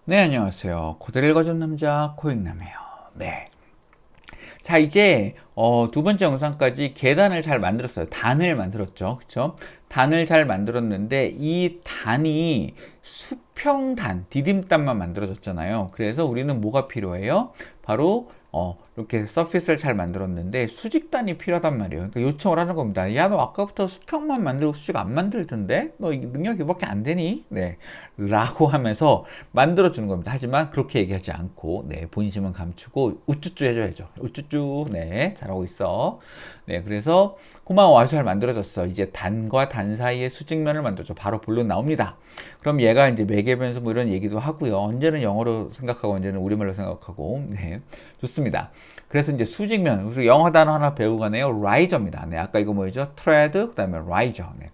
네, 안녕하세요. 코드를 읽어준 남자 코익남이에요. 네. 자, 이제 두 번째 영상까지 계단을 잘 만들었어요. 단을 만들었죠. 그쵸? 단을 잘 만들었는데 이 단이 수평단, 디딤단만 만들어졌잖아요. 그래서 우리는 뭐가 필요해요? 바로 이렇게 서피스를 잘 만들었는데 수직단이 필요하단 말이에요. 그러니까 요청을 하는 겁니다. 야, 너 아까부터 수평만 만들고 수직 안 만들던데? 너 능력 이밖에 안 되니? 네. 라고 하면서 만들어주는 겁니다. 하지만 그렇게 얘기하지 않고, 네. 본심은 감추고, 우쭈쭈 해줘야죠. 우쭈쭈. 네. 잘하고 있어. 네. 그래서 고마워. 아주 잘 만들어졌어. 이제 단과 단 사이의 수직면을 만들어줘. 바로 본론 나옵니다. 그럼 얘가 이제 매개변수 뭐 이런 얘기도 하고요. 언제는 영어로 생각하고 언제는 우리말로 생각하고. 네. 좋습니다. 그래서 이제 수직면, 우리 영어 단어 하나 배우고 가네요. 라이저입니다. 네. 아까 이거 뭐죠? 트레드, 그 다음에 라이저. 네.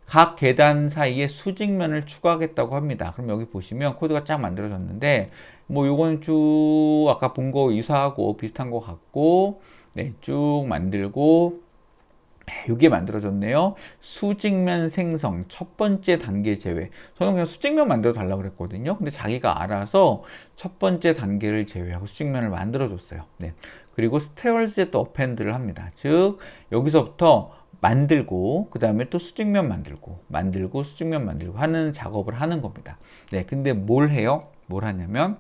각 계단 사이에 수직면을 추가하겠다고 합니다. 그럼 여기 보시면 코드가 쫙 만들어졌는데, 뭐 요건 쭉 아까 본 거 유사하고 비슷한 것 같고, 네, 쭉 만들고, 이게 만들어졌네요. 수직면 생성 첫 번째 단계 제외. 저는 그냥 수직면 만들어 달라고 그랬거든요. 근데 자기가 알아서 첫 번째 단계를 제외하고 수직면을 만들어 줬어요. 네. 그리고 스테어즈에 또 어펜드를 합니다. 즉 여기서부터 만들고 그 다음에 또 수직면 만들고 수직면 만들고 하는 작업을 하는 겁니다. 네. 근데 뭘 해요? 뭘 하냐면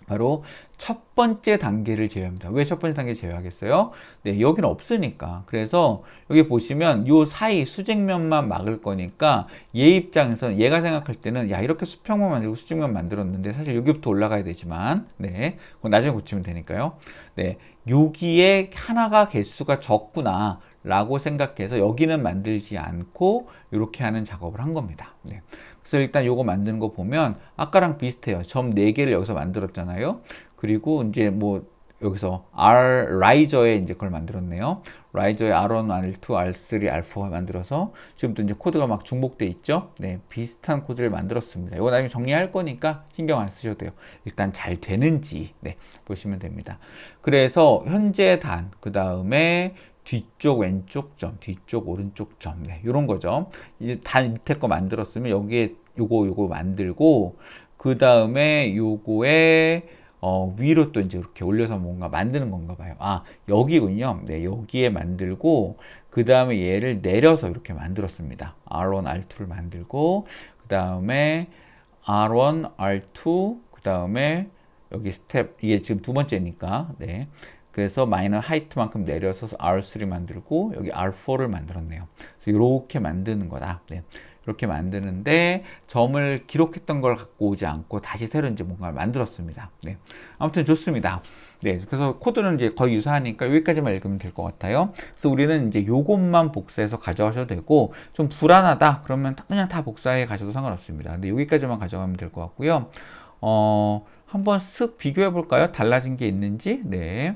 바로 첫 번째 단계를 제외합니다. 왜 첫 번째 단계를 제외하겠어요? 네, 여기는 없으니까. 그래서 여기 보시면 요 사이 수직면만 막을 거니까 얘 입장에서는 얘가 생각할 때는 야, 이렇게 수평만 만들고 수직면 만들었는데 사실 여기부터 올라가야 되지만 네, 그건 나중에 고치면 되니까요. 네, 여기에 하나가 개수가 적구나 라고 생각해서 여기는 만들지 않고 이렇게 하는 작업을 한 겁니다. 네. 그래서 일단 요거 만드는 거 보면 아까랑 비슷해요. 점 4개를 여기서 만들었잖아요. 그리고 이제 뭐 여기서 라이저에 이제 그걸 만들었네요. 라이저에 R1, R2, R3, R4가 만들어서 지금도 이제 코드가 막 중복돼 있죠. 네, 비슷한 코드를 만들었습니다. 이거 나중에 정리할 거니까 신경 안 쓰셔도 돼요. 일단 잘 되는지 네, 보시면 됩니다. 그래서 현재 단, 그 다음에 뒤쪽 왼쪽 점, 뒤쪽 오른쪽 점, 네, 이런 거죠. 이제 다 밑에 거 만들었으면 여기에 요거 만들고 그 다음에 요거에 위로 또 이제 이렇게 올려서 뭔가 만드는 건가 봐요. 아, 여기군요. 네, 여기에 만들고 그 다음에 얘를 내려서 이렇게 만들었습니다. R1, R2를 만들고 그 다음에 R1, R2 그 다음에 여기 스텝 이게 지금 두 번째니까 네. 그래서 마이너 하이트만큼 내려서 R3 만들고 여기 R4를 만들었네요. 그래서 이렇게 만드는 거다. 네. 이렇게 만드는데 점을 기록했던 걸 갖고 오지 않고 다시 새로 이제 뭔가를 만들었습니다. 네. 아무튼 좋습니다. 네. 그래서 코드는 이제 거의 유사하니까 여기까지만 읽으면 될 것 같아요. 그래서 우리는 이제 요것만 복사해서 가져가셔도 되고 좀 불안하다 그러면 그냥 다 복사해 가셔도 상관없습니다. 근데 여기까지만 가져가면 될 것 같고요. 한번 쓱 비교해 볼까요? 달라진 게 있는지? 네.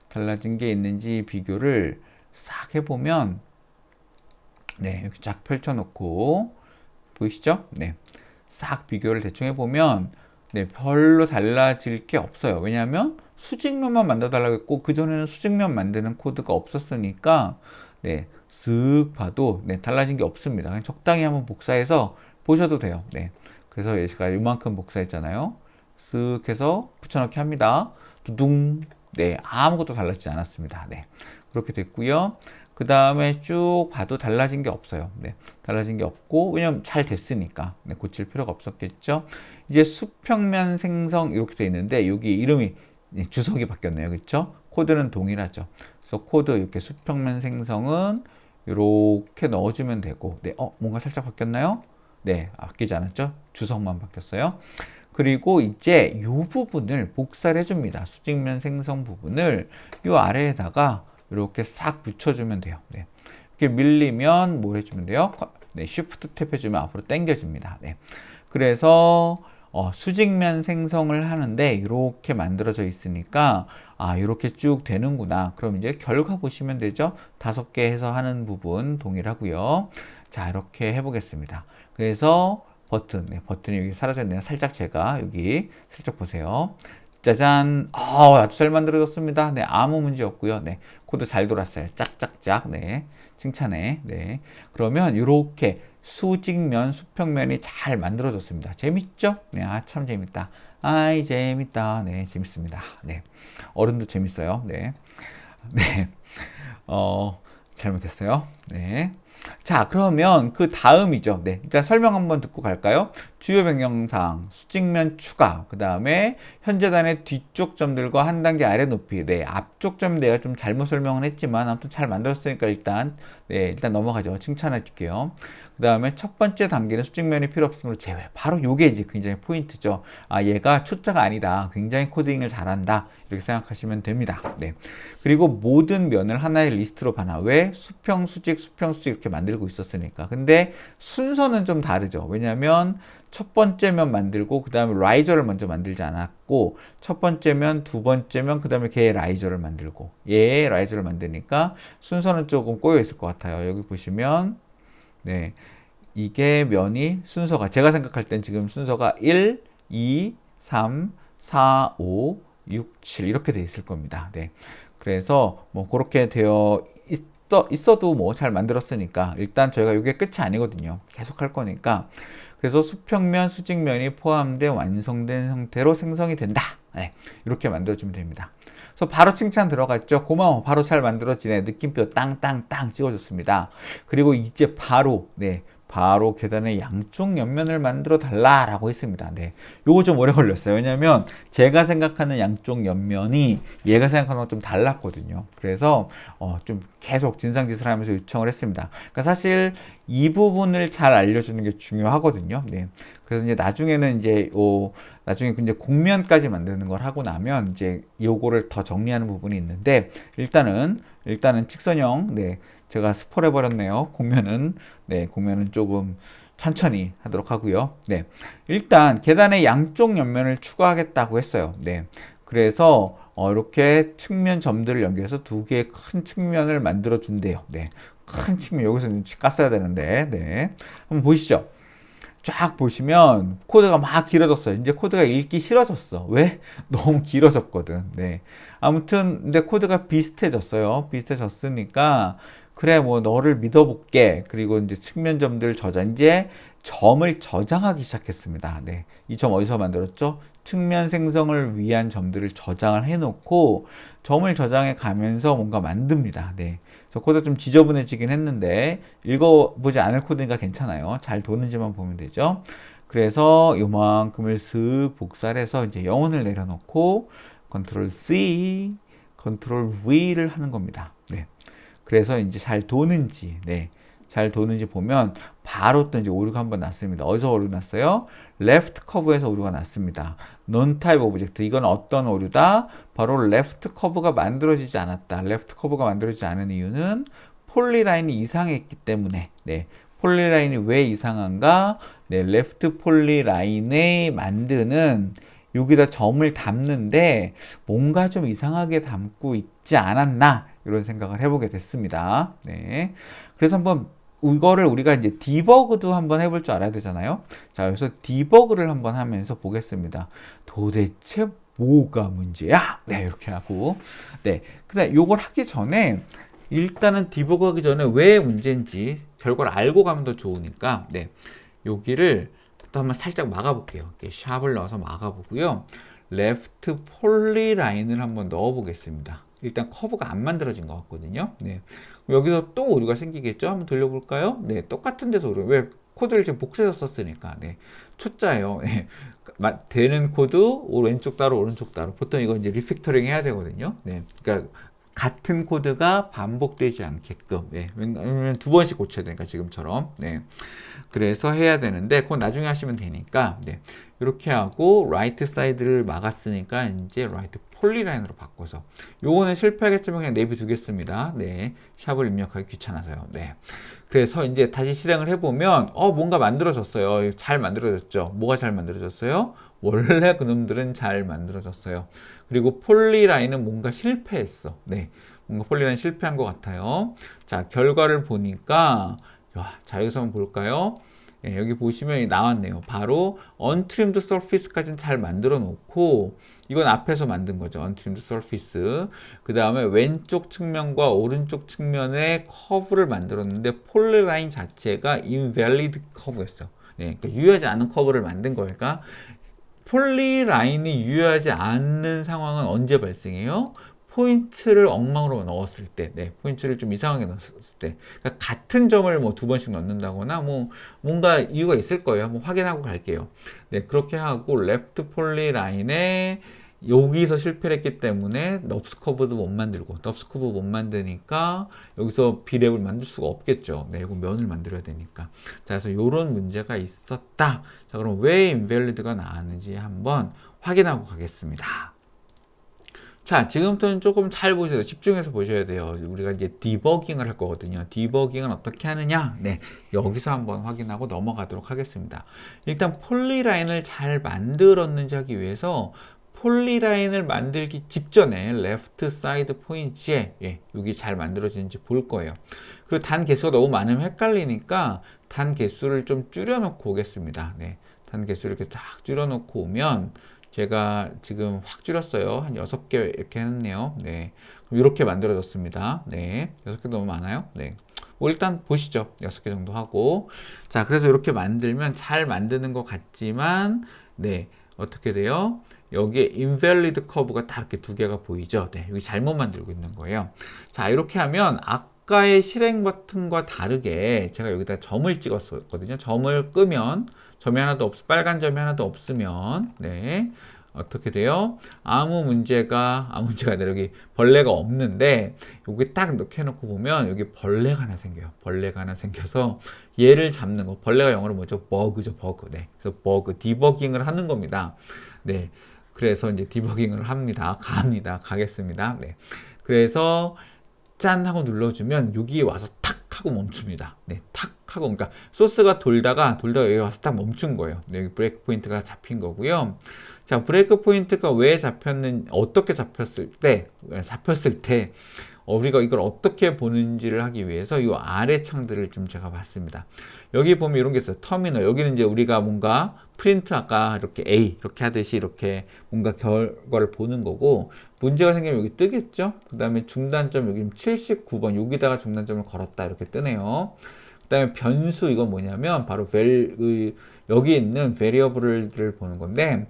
달라진 게 있는지 비교를 싹 해보면 네, 이렇게 쫙 펼쳐놓고 보이시죠? 네, 싹 비교를 대충 해보면 네, 별로 달라질 게 없어요. 왜냐하면 수직면만 만들어달라고 했고 그전에는 수직면 만드는 코드가 없었으니까 네, 쓱 봐도 네, 달라진 게 없습니다. 그냥 적당히 한번 복사해서 보셔도 돼요. 네, 그래서 제가 이만큼 복사했잖아요. 쓱 해서 붙여넣기 합니다. 두둥. 네, 아무것도 달라지지 않았습니다. 네, 그렇게 됐고요. 그 다음에 쭉 봐도 달라진 게 없어요. 네, 달라진 게 없고 왜냐면 잘 됐으니까 네, 고칠 필요가 없었겠죠. 이제 수평면 생성 이렇게 돼 있는데 여기 이름이 주석이 바뀌었네요. 그렇죠? 코드는 동일하죠. 그래서 코드 이렇게 수평면 생성은 이렇게 넣어주면 되고 네, 뭔가 살짝 바뀌었나요? 네, 바뀌지 않았죠? 주석만 바뀌었어요. 그리고 이제 이 부분을 복사를 해줍니다. 수직면 생성 부분을 이 아래에다가 이렇게 싹 붙여주면 돼요. 네. 이렇게 밀리면 뭘 해주면 돼요? 네, Shift 탭 해주면 앞으로 당겨집니다. 네. 그래서 수직면 생성을 하는데 이렇게 만들어져 있으니까 이렇게 쭉 되는구나. 그럼 이제 결과 보시면 되죠. 5개 해서 하는 부분 동일하고요. 자, 이렇게 해보겠습니다. 그래서 버튼, 네, 버튼이 여기 사라졌네요. 살짝 제가 여기 살짝 보세요. 짜잔. 아주 잘 만들어졌습니다. 네, 아무 문제 없고요. 네, 코드 잘 돌았어요. 짝짝짝. 네, 칭찬해. 네, 그러면 이렇게 수직면, 수평면이 잘 만들어졌습니다. 재밌죠? 네, 아, 참 재밌다. 아이, 재밌다. 네, 재밌습니다. 네. 어른도 재밌어요. 네. 네. 잘못했어요. 네. 자, 그러면 그 다음이죠. 네. 일단 설명 한번 듣고 갈까요? 주요 변경사항, 수직면 추가, 그 다음에 현재단의 뒤쪽 점들과 한 단계 아래 높이. 네. 앞쪽 점 내가 좀 잘못 설명을 했지만 아무튼 잘 만들었으니까 일단 넘어가죠. 칭찬해 줄게요. 그 다음에 첫 번째 단계는 수직면이 필요 없으므로 제외. 바로 요게 이제 굉장히 포인트죠. 아, 얘가 초짜가 아니다. 굉장히 코딩을 잘한다. 이렇게 생각하시면 됩니다. 네. 그리고 모든 면을 하나의 리스트로 반환. 왜? 수평, 수직, 수평, 수직 이렇게 만들고 있었으니까. 근데 순서는 좀 다르죠. 왜냐면 첫 번째 면 만들고 그 다음에 라이저를 먼저 만들지 않았고 첫 번째 면, 두 번째 면, 그 다음에 걔의 라이저를 만들고 얘의 라이저를 만드니까 순서는 조금 꼬여 있을 것 같아요. 여기 보시면 네, 이게 면이 순서가 제가 생각할 땐 지금 순서가 1, 2, 3, 4, 5, 6, 7 이렇게 돼 있을 겁니다. 네. 그래서 뭐 그렇게 되어 있어도 뭐 잘 만들었으니까 일단 저희가 이게 끝이 아니거든요. 계속 할 거니까. 그래서 수평면, 수직면이 포함된 완성된 형태로 생성이 된다. 네. 이렇게 만들어주면 됩니다. 그래서 바로 칭찬 들어갔죠. 고마워. 바로 잘 만들어지네. 느낌표 땅땅땅 찍어줬습니다. 그리고 이제 바로 계단의 양쪽 옆면을 만들어 달라라고 했습니다. 네. 요거 좀 오래 걸렸어요. 왜냐면 제가 생각하는 양쪽 옆면이 얘가 생각하는 건 좀 달랐거든요. 그래서 좀 계속 진상짓을 하면서 요청을 했습니다. 그러니까 사실 이 부분을 잘 알려주는 게 중요하거든요. 네. 그래서 이제 나중에 이제 곡면까지 만드는 걸 하고 나면 이제 요거를 더 정리하는 부분이 있는데 일단은 직선형 제가 스포를 해버렸네요. 곡면은 조금 천천히 하도록 하고요. 네. 일단 계단의 양쪽 옆면을 추가하겠다고 했어요. 네. 그래서 이렇게 측면 점들을 연결해서 두 개의 큰 측면을 만들어 준대요. 네. 큰 측면 여기서 깠어야 되는데 네. 한번 보시죠. 쫙 보시면 코드가 막 길어졌어요. 이제 코드가 읽기 싫어졌어. 왜? 너무 길어졌거든. 네. 아무튼 근데 코드가 비슷해졌어요. 비슷해졌으니까 그래 뭐 너를 믿어볼게. 그리고 이제 측면 점들 이제 점을 저장하기 시작했습니다. 네. 이 점 어디서 만들었죠? 측면 생성을 위한 점들을 저장을 해놓고 점을 저장해 가면서 뭔가 만듭니다. 네. 그래서 코드가 좀 지저분해지긴 했는데 읽어보지 않을 코드니까 괜찮아요. 잘 도는지만 보면 되죠. 그래서 요만큼을 슥 복사를 해서 이제 영혼을 내려놓고 컨트롤 C, 컨트롤 V를 하는 겁니다. 네. 그래서 이제 잘 도는지 보면 바로 또 이제 오류가 한번 났습니다. 어디서 오류 났어요? 레프트 커브에서 오류가 났습니다. non type 오브젝트. 이건 어떤 오류다? 바로 레프트 커브가 만들어지지 않았다. 레프트 커브가 만들어지지 않은 이유는 폴리라인이 이상했기 때문에. 네. 폴리라인이 왜 이상한가? 네, 레프트 폴리라인에 만드는 여기다 점을 담는데 뭔가 좀 이상하게 담고 있지 않았나? 이런 생각을 해보게 됐습니다. 네. 그래서 한번 이거를 우리가 이제 디버그도 한번 해볼 줄 알아야 되잖아요. 자, 여기서 디버그를 한번 하면서 보겠습니다. 도대체 뭐가 문제야? 네, 이렇게 하고. 네. 근데 요걸 하기 전에 일단은 디버그 하기 전에 왜 문제인지 결과를 알고 가면 더 좋으니까, 네. 여기를 또 한번 살짝 막아볼게요. 샵을 넣어서 막아보고요. 레프트 폴리라인을 한번 넣어보겠습니다. 일단 커브가 안 만들어진 것 같거든요. 네. 여기서 또 오류가 생기겠죠? 한번 돌려볼까요? 네, 똑같은 데서 오류. 왜? 코드를 지금 복사해서 썼으니까. 네. 초짜예요. 네. 되는 코드, 왼쪽 따로, 오른쪽 따로. 보통 이거 이제 리팩터링 해야 되거든요. 네. 그러니까 같은 코드가 반복되지 않게끔. 네. 왜냐면 두 번씩 고쳐야 되니까, 지금처럼. 네. 그래서 해야 되는데, 그건 나중에 하시면 되니까. 네. 이렇게 하고, 라이트 사이드를 막았으니까, 이제 라이트 폴리라인으로 바꿔서. 요거는 실패하겠지만 그냥 내비 두겠습니다. 네. 샵을 입력하기 귀찮아서요. 네. 그래서 이제 다시 실행을 해보면, 뭔가 만들어졌어요. 잘 만들어졌죠. 뭐가 잘 만들어졌어요? 원래 그놈들은 잘 만들어졌어요. 그리고 폴리라인은 뭔가 실패했어. 네. 뭔가 폴리라인 실패한 것 같아요. 자, 결과를 보니까, 자, 여기서 한번 볼까요? 예, 여기 보시면 나왔네요. 바로 untrimmed surface까지는 잘 만들어 놓고, 이건 앞에서 만든 거죠. untrimmed surface. 그 다음에 왼쪽 측면과 오른쪽 측면에 커브를 만들었는데 폴리라인 자체가 invalid 커브였어. 예, 그러니까 유효하지 않은 커브를 만든 거니까 폴리라인이 유효하지 않는 상황은 언제 발생해요? 포인트를 엉망으로 넣었을 때, 네, 포인트를 좀 이상하게 넣었을 때, 그러니까 같은 점을 뭐 두 번씩 넣는다거나, 뭐, 뭔가 이유가 있을 거예요. 한번 확인하고 갈게요. 네, 그렇게 하고, 레프트 폴리라인에 여기서 실패를 했기 때문에 넙스 커브도 못 만들고, 넙스 커브 못 만드니까 여기서 비랩을 만들 수가 없겠죠. 네, 이거 면을 만들어야 되니까. 자, 그래서 이런 문제가 있었다. 자, 그럼 왜 인밸리드가 나왔는지 한번 확인하고 가겠습니다. 자, 지금부터는 조금 잘 보셔야 돼요. 집중해서 보셔야 돼요. 우리가 이제 디버깅을 할 거거든요. 디버깅은 어떻게 하느냐? 네, 여기서 한번 확인하고 넘어가도록 하겠습니다. 일단 폴리라인을 잘 만들었는지 하기 위해서 폴리라인을 만들기 직전에 레프트 사이드 포인트에 여기 잘 만들어지는지 볼 거예요. 그리고 단 개수가 너무 많으면 헷갈리니까 단 개수를 좀 줄여놓고 오겠습니다. 네, 단 개수를 이렇게 딱 줄여놓고 오면 제가 지금 확 줄였어요. 한 6개 이렇게 했네요. 네. 이렇게 만들어졌습니다. 네. 6개 너무 많아요. 네. 뭐 일단 보시죠. 6개 정도 하고. 자, 그래서 이렇게 만들면 잘 만드는 것 같지만, 네. 어떻게 돼요? 여기에 invalid 커브가 다 이렇게 두 개가 보이죠? 네. 여기 잘못 만들고 있는 거예요. 자, 이렇게 하면 아까의 실행 버튼과 다르게 제가 여기다 점을 찍었었거든요. 점을 끄면 점이 하나도 빨간 점이 하나도 없으면, 네. 어떻게 돼요? 아무 문제가 아니라 여기 벌레가 없는데, 여기 딱 이렇게 해놓고 보면, 여기 벌레가 하나 생겨요. 벌레가 하나 생겨서, 얘를 잡는 거. 벌레가 영어로 뭐죠? 버그죠, 버그. 네. 그래서 버그, 디버깅을 하는 겁니다. 네. 그래서 이제 디버깅을 합니다. 가겠습니다. 네. 그래서, 짠 하고 눌러주면 여기에 와서 탁 하고 멈춥니다. 네, 탁 하고, 그러니까 소스가 돌다가 여기 와서 딱 멈춘 거예요. 네, 여기 브레이크 포인트가 잡힌 거고요. 자, 브레이크 포인트가 왜 잡혔는, 어떻게 잡혔을 때, 우리가 이걸 어떻게 보는지를 하기 위해서 이 아래 창들을 좀 제가 봤습니다. 여기 보면 이런 게 있어요. 터미널. 여기는 이제 우리가 뭔가 프린트 아까 이렇게 A 이렇게 하듯이 이렇게 뭔가 결과를 보는 거고, 문제가 생기면 여기 뜨겠죠? 그 다음에 중단점 여기 79번 여기다가 중단점을 걸었다 이렇게 뜨네요. 그 다음에 변수 이건 뭐냐면 바로 여기 있는 베리어블을 보는 건데,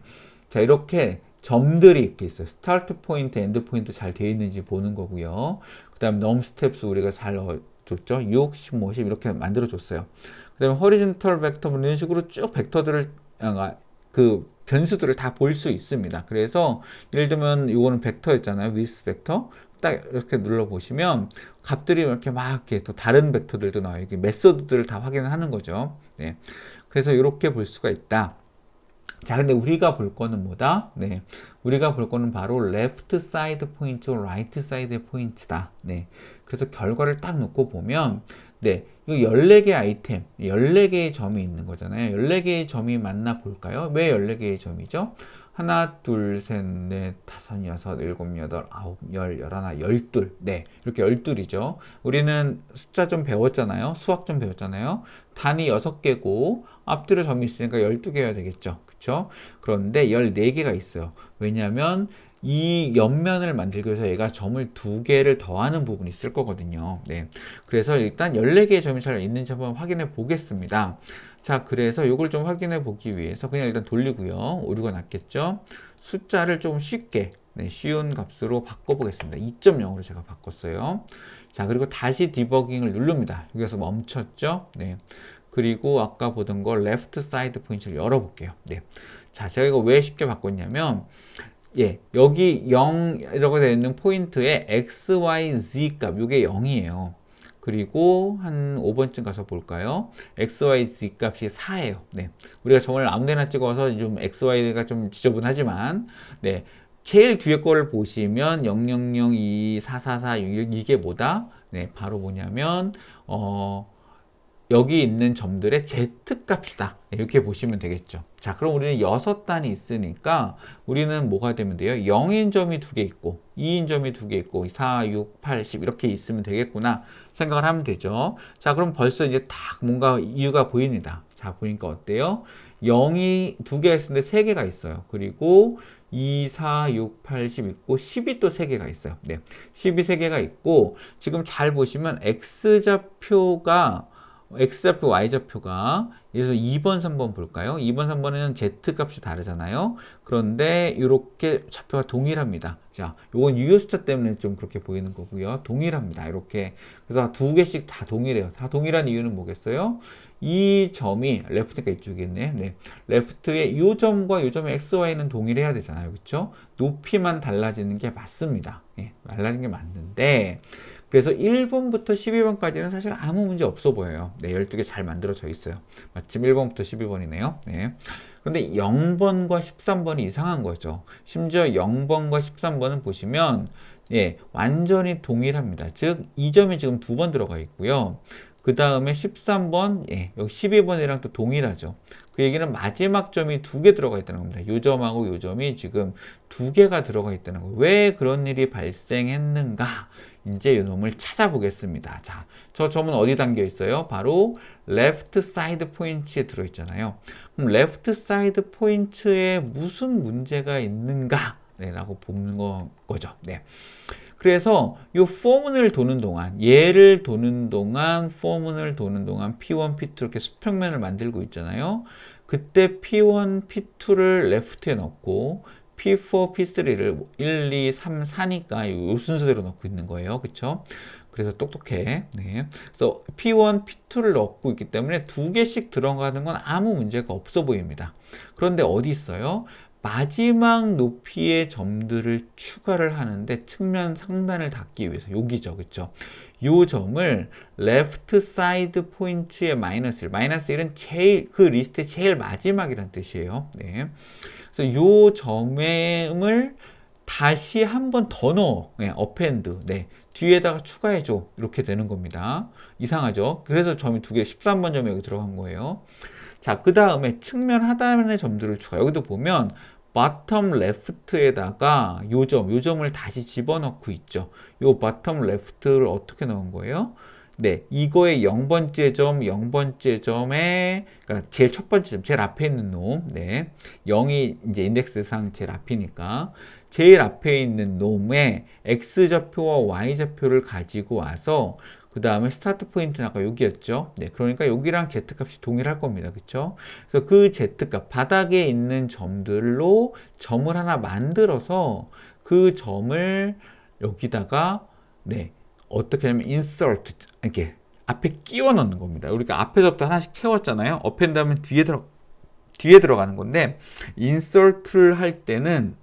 자, 이렇게 점들이 이렇게 있어요. 스타트 포인트, 엔드 포인트 잘 되어 있는지 보는 거고요. 그 다음에 넘 스텝스 우리가 잘 넣어줬죠. 6, 15, 10 이렇게 만들어줬어요. 그 다음에 허리즌털 벡터 이런 식으로 쭉 벡터들을, 그 변수들을 다 볼 수 있습니다. 그래서 예를 들면 이거는 벡터였잖아요. 위스 벡터. 딱 이렇게 눌러보시면 값들이 이렇게 막 이렇게 또 다른 벡터들도 나와요. 이게 메소드들을 다 확인을 하는 거죠. 네. 그래서 이렇게 볼 수가 있다. 자, 근데 우리가 볼 거는 뭐다? 네. 우리가 볼 거는 바로 left side 포인트, right side 포인트다. 네. 그래서 결과를 딱 놓고 보면, 네. 이 14개 아이템, 14개의 점이 있는 거잖아요. 14개의 점이 맞나 볼까요? 왜 14개의 점이죠? 하나, 둘, 셋, 넷, 다섯, 여섯, 일곱, 여덟, 아홉, 열, 열하나, 열둘. 네. 이렇게 열둘이죠. 우리는 숫자 좀 배웠잖아요. 수학 좀 배웠잖아요. 단위 6개고, 앞뒤로 점이 있으니까 12개여야 되겠죠. 그쵸? 그런데 14개가 있어요. 왜냐면, 이 옆면을 만들기 위해서 얘가 점을 2개를 더하는 부분이 있을 거거든요. 네. 그래서 일단 14개의 점이 잘 있는지 한번 확인해 보겠습니다. 자, 그래서 이걸 좀 확인해 보기 위해서 그냥 일단 돌리고요. 오류가 났겠죠? 숫자를 좀 쉽게, 네, 쉬운 값으로 바꿔보겠습니다. 2.0으로 제가 바꿨어요. 자, 그리고 다시 디버깅을 누릅니다. 여기서 멈췄죠? 네. 그리고 아까 보던 거 레프트 사이드 포인트를 열어볼게요. 네. 자, 제가 이거 왜 쉽게 바꿨냐면, 예, 여기 0이라고 되어 있는 포인트에 x, y, z 값, 이게 0이에요. 그리고 한 5번쯤 가서 볼까요? x, y, z 값이 4예요. 네. 우리가 점을 아무 데나 찍어서 좀 x, y가 좀 지저분하지만, 네. 제일 뒤에 거를 보시면 0, 0, 0, 2, 4, 4, 4, 이게 뭐다? 네. 바로 뭐냐면, 여기 있는 점들의 Z값이다. 이렇게 보시면 되겠죠. 자, 그럼 우리는 6단이 있으니까 우리는 뭐가 되면 돼요? 0인 점이 2개 있고 2인 점이 2개 있고 4, 6, 8, 10 이렇게 있으면 되겠구나 생각을 하면 되죠. 자, 그럼 벌써 이제 딱 뭔가 이유가 보입니다. 자, 보니까 어때요? 0이 두 개가 있었는데 세 개가 있어요. 그리고 2, 4, 6, 8, 10 있고 10이 또 세 개가 있어요. 네. 10이 세 개가 있고 지금 잘 보시면 X좌표가 X좌표, Y좌표가 그래서 2번, 3번 볼까요? 2번, 3번에는 Z값이 다르잖아요. 그런데 이렇게 좌표가 동일합니다. 자, 요건 유효수차 때문에 좀 그렇게 보이는 거고요. 동일합니다. 이렇게. 그래서 두 개씩 다 동일해요. 다 동일한 이유는 뭐겠어요? 이 점이 레프트가 이쪽이겠네. 네. 레프트의 이 점과 이 점의 XY는 동일해야 되잖아요. 그렇죠? 높이만 달라지는 게 맞습니다. 예, 달라진 게 맞는데 그래서 1번부터 12번까지는 사실 아무 문제 없어 보여요. 네, 12개 잘 만들어져 있어요. 마침 1번부터 12번이네요. 네. 그런데 0번과 13번이 이상한 거죠. 심지어 0번과 13번은 보시면 예, 완전히 동일합니다. 즉, 이 점이 지금 두 번 들어가 있고요. 그 다음에 13번, 예, 여기 12번이랑 또 동일하죠. 그 얘기는 마지막 점이 두 개 들어가 있다는 겁니다. 요 점하고 요 점이 지금 두 개가 들어가 있다는 거예요. 왜 그런 일이 발생했는가? 이제 요 놈을 찾아보겠습니다. 자, 저 점은 어디 담겨 있어요? 바로 left side 포인트에 들어있잖아요. 그럼 left side 포인트에 무슨 문제가 있는가? 네, 라고 보는 거죠. 네. 그래서 이 포문을 도는 동안 얘를 도는 동안 포문을 도는 동안 P1, P2 이렇게 수평면을 만들고 있잖아요. 그때 P1, P2를 레프트에 넣고 P4, P3를 1, 2, 3, 4니까 이 순서대로 넣고 있는 거예요. 그쵸? 그래서 똑똑해. 네. 그래서 P1, P2를 넣고 있기 때문에 두 개씩 들어가는 건 아무 문제가 없어 보입니다. 그런데 어디 있어요? 마지막 높이의 점들을 추가를 하는데 측면 상단을 닫기 위해서 여기죠. 그쵸? 요 점을 left side 포인트의 마이너스 1. 마이너스 1은 제일, 그 리스트의 제일 마지막이란 뜻이에요. 네. 그래서 요 점을 다시 한 번 더 넣어. 네, append. 네. 뒤에다가 추가해줘. 이렇게 되는 겁니다. 이상하죠? 그래서 점이 두 개, 13번 점이 여기 들어간 거예요. 자, 그 다음에 측면 하단의 점들을 추가. 여기도 보면 bottom left에다가 요 점을 다시 집어넣고 있죠. 요 bottom left를 어떻게 넣은 거예요? 네, 이거의 0번째 점, 0번째 점에, 그러니까 제일 첫 번째 점, 제일 앞에 있는 놈, 네, 0이 이제 인덱스상 제일 앞이니까, 제일 앞에 있는 놈의 X좌표와 Y좌표를 가지고 와서, 그 다음에 스타트 포인트는 아까 여기였죠. 네, 그러니까 여기랑 Z값이 동일할 겁니다. 그쵸? 그래서 그 Z값, 바닥에 있는 점들로 점을 하나 만들어서 그 점을 여기다가, 네, 어떻게 하면 insert, 이렇게 앞에 끼워 넣는 겁니다. 우리가 앞에서부터 하나씩 채웠잖아요. append 하면 뒤에 들어가는 건데, insert를 할 때는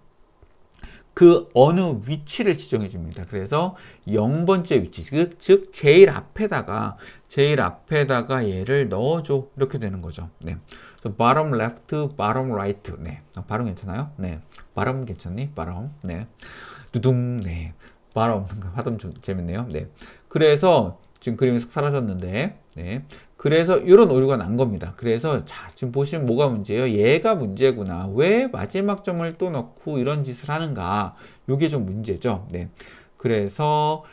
그 어느 위치를 지정해 줍니다. 그래서 0번째 위치, 즉 제일 앞에다가 얘를 넣어줘. 이렇게 되는 거죠. 네. 그래서 bottom left, bottom right. 네. 발음 괜찮아요? 네. 발음 괜찮니? 발음. 네. 두둥. 네. 발음. 발음 좀 재밌네요. 네. 그래서 지금 그림이 싹 사라졌는데, 네. 그래서 이런 오류가 난 겁니다. 그래서 자, 지금 보시면 뭐가 문제예요? 얘가 문제구나. 왜 마지막 점을 또 넣고 이런 짓을 하는가? 이게 좀 문제죠. 네. 그래서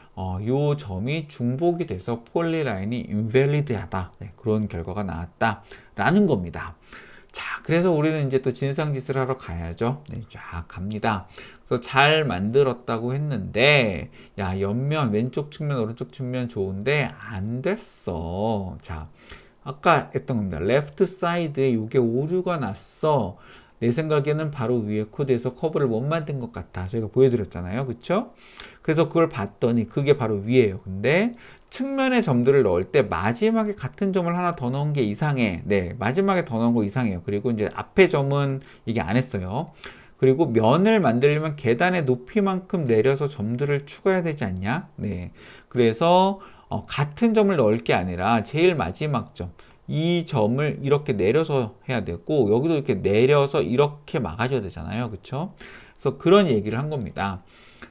요 점이 중복이 돼서 폴리라인이 인밸리드하다. 네, 그런 결과가 나왔다라는 겁니다. 자, 그래서 우리는 이제 또 진상짓을 하러 가야죠. 네, 쫙 갑니다. 그래서 잘 만들었다고 했는데, 야, 옆면, 왼쪽 측면, 오른쪽 측면 좋은데, 안 됐어. 자, 아까 했던 겁니다. 레프트 사이드에 이게 오류가 났어. 내 생각에는 바로 위에 코드에서 커브를 못 만든 것 같아. 저희가 보여드렸잖아요. 그쵸? 그래서 그걸 봤더니 그게 바로 위에요. 근데 측면의 점들을 넣을 때 마지막에 같은 점을 하나 더 넣은 게 이상해. 네, 마지막에 더 넣은 거 이상해요. 그리고 이제 앞에 점은 이게 안 했어요. 그리고 면을 만들려면 계단의 높이만큼 내려서 점들을 추가해야 되지 않냐? 네. 그래서 같은 점을 넣을 게 아니라 제일 마지막 점. 이 점을 이렇게 내려서 해야 되고 여기도 이렇게 내려서 이렇게 막아줘야 되잖아요. 그쵸? 그래서 그런 얘기를 한 겁니다.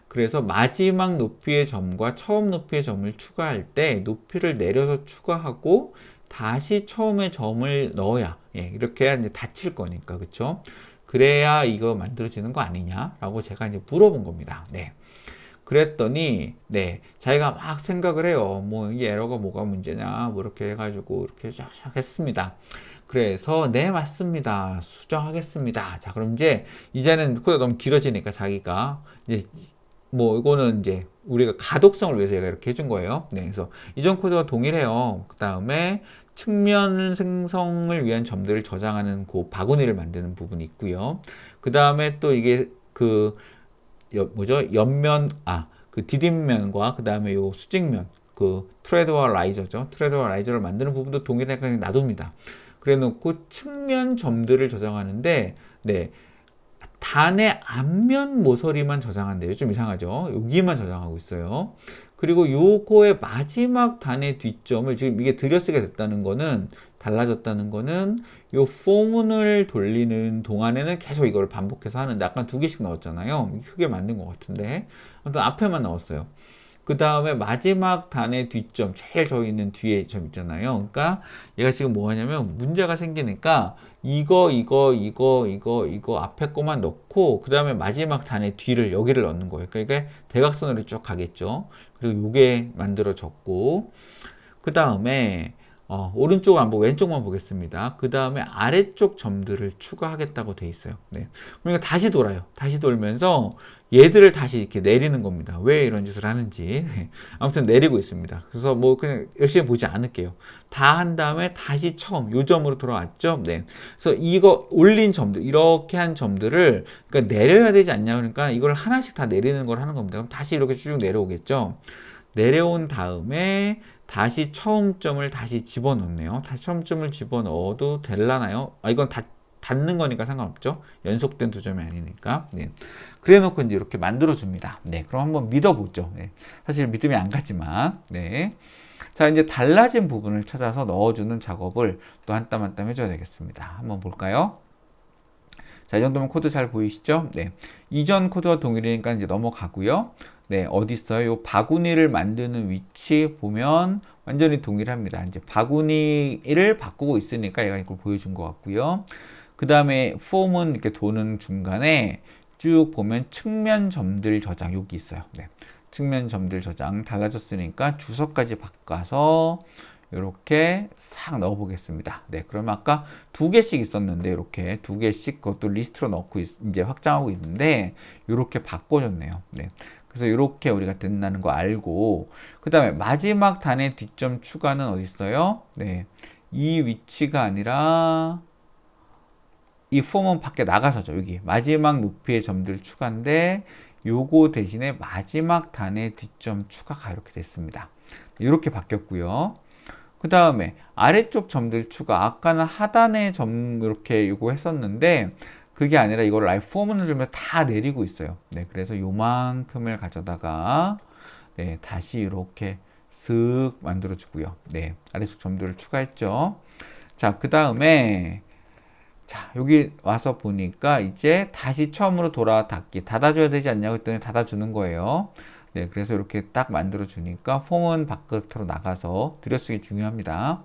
그래서 마지막 높이의 점과 처음 높이의 점을 추가할 때 높이를 내려서 추가하고 다시 처음에 점을 넣어야 이렇게 해야 이제 닫힐 거니까 그쵸? 그래야 이거 만들어지는 거 아니냐라고 제가 이제 물어본 겁니다. 네. 그랬더니 네 자기가 막 생각을 해요. 뭐 이 에러가 뭐가 문제냐 뭐 이렇게 해가지고 이렇게 쫙 했습니다. 그래서 네 맞습니다. 수정하겠습니다. 자 그럼 이제는 코드가 너무 길어지니까 자기가 이제 뭐 이거는 이제 우리가 가독성을 위해서 얘가 이렇게 해준 거예요. 네, 그래서 이전 코드와 동일해요. 그 다음에 측면 생성을 위한 점들을 저장하는 그 바구니를 만드는 부분이 있고요. 그 다음에 또 이게 그 뭐죠? 옆면 그 디딤면과 그 다음에 요 수직면 그 트레드와 라이저죠. 트레드와 라이저를 만드는 부분도 동일하게 그냥 놔둡니다. 그래 놓고 측면 점들을 저장하는데 네. 단의 앞면 모서리만 저장한대요. 좀 이상하죠? 여기만 저장하고 있어요. 그리고 요거의 마지막 단의 뒷점을 지금 이게 들여쓰게 됐다는 거는 달라졌다는 거는 요 폼을 돌리는 동안에는 계속 이걸 반복해서 하는데 아까 2개씩 넣었잖아요. 크게 만든 것 같은데 아무튼 앞에만 넣었어요. 그 다음에 마지막 단의 뒷점, 제일 저기 있는 뒤에 점 있잖아요. 그러니까 얘가 지금 뭐 하냐면 문제가 생기니까 이거 앞에 거만 넣고 그 다음에 마지막 단의 뒤를 여기를 넣는 거예요. 그러니까 이게 대각선으로 쭉 가겠죠. 그리고 요게 만들어졌고 그 다음에 오른쪽 안 보고 왼쪽만 보겠습니다. 그 다음에 아래쪽 점들을 추가하겠다고 돼 있어요. 네. 그러니까 다시 돌아요. 다시 돌면서 얘들을 다시 이렇게 내리는 겁니다. 왜 이런 짓을 하는지. 아무튼 내리고 있습니다. 그래서 뭐 그냥 열심히 보지 않을게요. 다 한 다음에 다시 처음 요 점으로 돌아왔죠. 네. 그래서 이거 올린 점들, 이렇게 한 점들을 그러니까 내려야 되지 않냐 그러니까 이걸 하나씩 다 내리는 걸 하는 겁니다. 그럼 다시 이렇게 쭉 내려오겠죠. 내려온 다음에 다시 처음 점을 다시 집어넣네요. 다시 처음 점을 집어넣어도 될라나요? 이건 닫는 거니까 상관없죠. 연속된 2점이 아니니까. 네. 그래 놓고 이제 이렇게 만들어 줍니다. 네. 그럼 한번 믿어보죠. 네. 사실 믿음이 안 가지만. 네. 자, 이제 달라진 부분을 찾아서 넣어주는 작업을 또 한 땀 한 땀 해줘야 되겠습니다. 한번 볼까요? 자, 이 정도면 코드 잘 보이시죠? 네. 이전 코드와 동일이니까 이제 넘어가고요. 네, 어디 있어요? 요 바구니를 만드는 위치 보면 완전히 동일합니다. 이제 바구니를 바꾸고 있으니까 얘가 이걸 보여준 것 같고요. 그 다음에 폼은 이렇게 도는 중간에 쭉 보면 측면 점들 저장 여기 있어요. 네. 측면 점들 저장 달라졌으니까 주소까지 바꿔서 이렇게 싹 넣어 보겠습니다. 네, 그러면 아까 2개씩 있었는데 이렇게 2개씩 그것도 리스트로 넣고 이제 확장하고 있는데 이렇게 바꿔줬네요. 네. 그래서 이렇게 우리가 된다는 거 알고 그 다음에 마지막 단의 뒷점 추가는 어디 있어요? 네, 이 위치가 아니라 이 폼은 밖에 나가서죠. 여기 마지막 높이의 점들 추가인데 요거 대신에 마지막 단의 뒷점 추가가 이렇게 됐습니다. 이렇게 바뀌었고요. 그 다음에 아래쪽 점들 추가 아까는 하단의 점 이렇게 요거 했었는데 그게 아니라 이걸 라이프 폼을 주면 다 내리고 있어요. 네, 그래서 요만큼을 가져다가 네, 다시 이렇게 슥 만들어 주고요. 네, 아래쪽 점들을 추가했죠. 자, 그 다음에 자, 여기 와서 보니까 이제 다시 처음으로 닫아줘야 되지 않냐고 했더니 닫아주는 거예요. 네, 그래서 이렇게 딱 만들어 주니까 폼은 바깥으로 나가서 들여쓰기 중요합니다.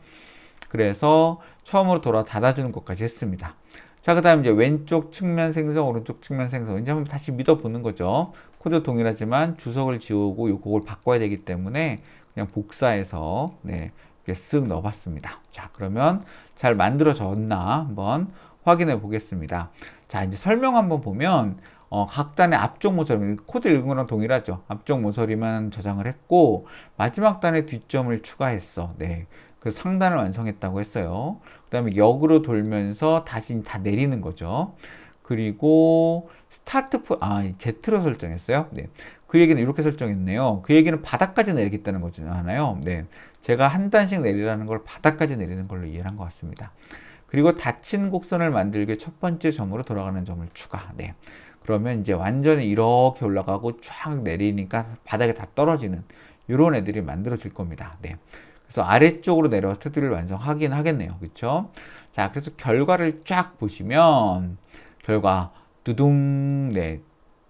그래서 처음으로 닫아주는 것까지 했습니다. 자, 그 다음 이제 왼쪽 측면 생성, 오른쪽 측면 생성. 이제 한번 다시 믿어보는 거죠. 코드 동일하지만 주석을 지우고 요걸 바꿔야 되기 때문에 그냥 복사해서 네, 이렇게 쓱 넣어봤습니다. 자, 그러면 잘 만들어졌나 한번 확인해 보겠습니다. 자, 이제 설명 한번 보면 각 단의 앞쪽 모서리, 코드 읽은 거랑 동일하죠. 앞쪽 모서리만 저장을 했고 마지막 단의 뒷점을 추가했어. 네, 그 상단을 완성했다고 했어요. 그 다음에 역으로 돌면서 다시 다 내리는 거죠. 그리고 Z로 설정했어요. 네. 그 얘기는 이렇게 설정했네요. 그 얘기는 바닥까지 내리겠다는 거잖아요. 네. 제가 한 단씩 내리라는 걸 바닥까지 내리는 걸로 이해를 한 것 같습니다. 그리고 닫힌 곡선을 만들기 첫 번째 점으로 돌아가는 점을 추가. 네. 그러면 이제 완전히 이렇게 올라가고 쫙 내리니까 바닥에 다 떨어지는 이런 애들이 만들어질 겁니다. 네. 그래서 아래쪽으로 내려와서 테두리를 완성하긴 하겠네요. 그렇죠? 자, 그래서 결과를 쫙 보시면 결과 두둥 네,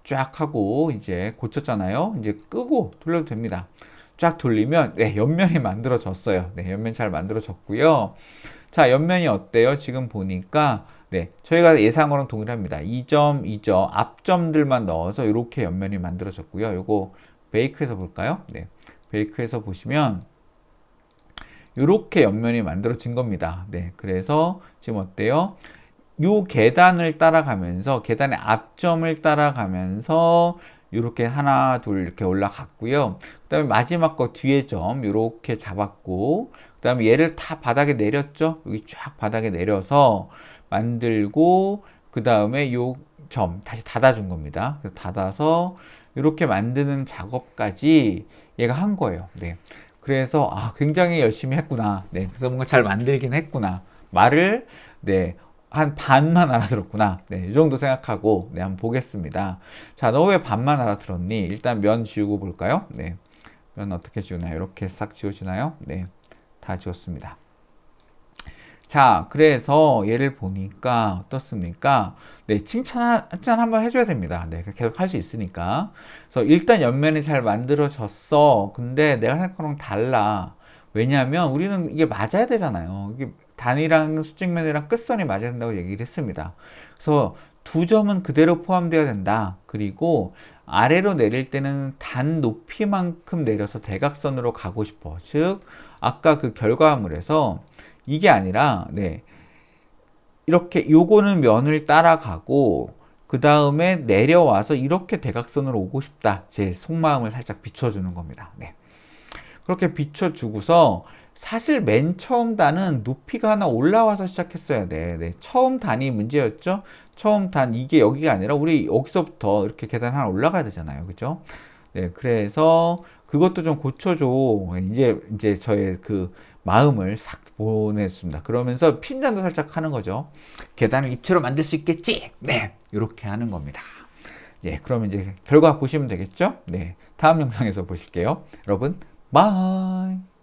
쫙 하고 이제 고쳤잖아요. 이제 끄고 돌려도 됩니다. 쫙 돌리면 네, 옆면이 만들어졌어요. 네, 옆면 잘 만들어졌고요. 자, 옆면이 어때요? 지금 보니까 네, 저희가 예상으로는 동일합니다. 2점, 2점, 앞점들만 넣어서 이렇게 옆면이 만들어졌고요. 요거 베이크해서 볼까요? 네, 베이크해서 보시면 이렇게 옆면이 만들어진 겁니다. 네, 그래서 지금 어때요? 요 계단을 따라가면서 계단의 앞점을 따라가면서 이렇게 하나 둘 이렇게 올라갔고요. 그 다음에 마지막 거 뒤에 점 이렇게 잡았고 그 다음에 얘를 다 바닥에 내렸죠. 여기 쫙 바닥에 내려서 만들고 그 다음에 요 점 다시 닫아준 겁니다. 그래서 닫아서 이렇게 만드는 작업까지 얘가 한 거예요. 네. 그래서 굉장히 열심히 했구나. 네. 그래서 뭔가 잘 만들긴 했구나. 말을 네. 한 반만 알아들었구나. 네, 이 정도 생각하고 네, 한번 보겠습니다. 자, 너 왜 반만 알아들었니? 일단 면 지우고 볼까요? 네, 면 어떻게 지우나요? 이렇게 싹 지워지나요? 네, 다 지웠습니다. 자, 그래서 얘를 보니까 어떻습니까? 네, 칭찬 한번 해줘야 됩니다. 네, 계속 할 수 있으니까. 그래서 일단 옆면이 잘 만들어졌어. 근데 내가 생각한 거랑 달라. 왜냐하면 우리는 이게 맞아야 되잖아요. 이게 단이랑 수직면이랑 끝선이 맞아야 된다고 얘기를 했습니다. 그래서 두 점은 그대로 포함되어야 된다. 그리고 아래로 내릴 때는 단 높이만큼 내려서 대각선으로 가고 싶어. 즉, 아까 그 결과물에서 이게 아니라, 네, 이렇게 요거는 면을 따라가고, 그 다음에 내려와서 이렇게 대각선으로 오고 싶다. 제 속마음을 살짝 비춰주는 겁니다. 네. 그렇게 비춰주고서 사실 맨 처음 단은 높이가 하나 올라와서 시작했어야 돼. 네. 처음 단이 문제였죠. 처음 단 이게 여기가 아니라 우리 여기서부터 이렇게 계단 하나 올라가야 되잖아요. 그죠? 네. 그래서 그것도 좀 고쳐줘. 이제 저의 그 마음을 싹 보냈습니다. 그러면서 핀잔도 살짝 하는 거죠. 계단을 입체로 만들 수 있겠지? 네. 이렇게 하는 겁니다. 예, 그럼 이제 결과 보시면 되겠죠? 네. 다음 영상에서 보실게요. 여러분, 바이.